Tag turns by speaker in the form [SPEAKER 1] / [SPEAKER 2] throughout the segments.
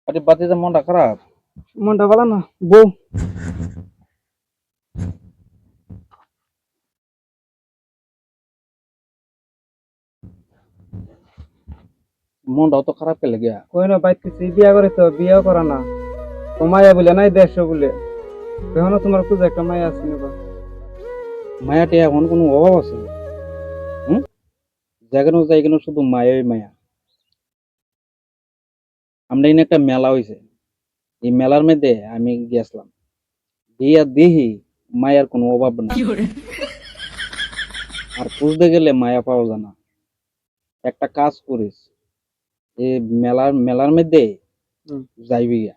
[SPEAKER 1] আরে বাতিজা মনটা খারাপ।
[SPEAKER 2] মনটা ভালো না বউ।
[SPEAKER 1] মনটা অত খারাপ কে লেগে?
[SPEAKER 2] কই না বাইতেছি বিয়া করে তো বিয়াও করা না। ও মায়া বলে নাই দেড়শো বলে। এখনো তোমার খুঁজে একটা মায়া আছে নিবা।
[SPEAKER 1] মায়াটি এখন কোনো অভাব আছে? হুম? যেখানে যাই কেন শুধু মায়াই মায়া। আমরা এখানে একটা মেলা হয়েছে, এই মেলার মধ্যে আমি গেছিলাম, গিয়া দেখি মায়ার কোনো অভাব না। আর খুঁজতে গেলে মায়া পাওয়া যায় না। একটা কাজ করিস, এই মেলার মধ্যে
[SPEAKER 2] হুম।
[SPEAKER 1] যাইবি গিয়া,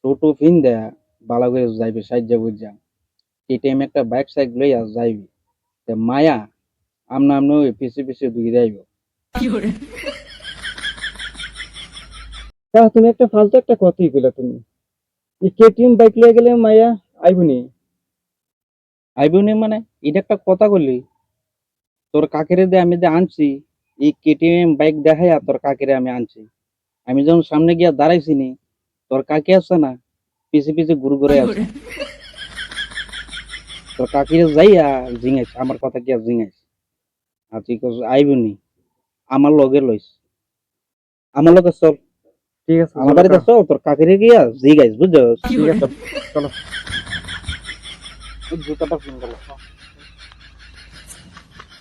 [SPEAKER 1] টোটো ফিন দেয়া বালা করে যাইবে সাহায্য বুঝা, এই টাইমে একটা বাইক সাইক লইয়া যাইবি, তে মায়া আমনা আমনে ওই পিছে পিছে দুই যাইব।
[SPEAKER 2] তা তুমি একটা ফালতু একটা কথাই কইলা তুমি। এই কেটিএম বাইক লয়ে গেলে মায়া আইবনি।
[SPEAKER 1] আইবনি মানে এটা একটা কথা বললি? তোর কাকেরে দিয়ে আমি যে আনছি, এই কেটিএম বাইক দেখাইয়া তোর কাকেরে আমি আনছি। আমি যখন সামনে গিয়া দাঁড়াইছি নি, তোর কাকি আছে না, পিছে পিছে ঘুরে ঘুরে আছে। তোর কাকিরে যাইয়া জিঙাইস, আমার কথা কি আর জিঙাইস? আর তুই কস আইবনি, আমার লগে লইস, আমার লগে চল,
[SPEAKER 2] ঠিক আছে
[SPEAKER 1] আমার
[SPEAKER 2] চলো
[SPEAKER 1] বাড়িতে চল, তোর কাকিরে গিয়া জিগাইস, বুঝছস?
[SPEAKER 2] ঠিক আছে চলো।
[SPEAKER 1] জুতাটা ফোন গেল।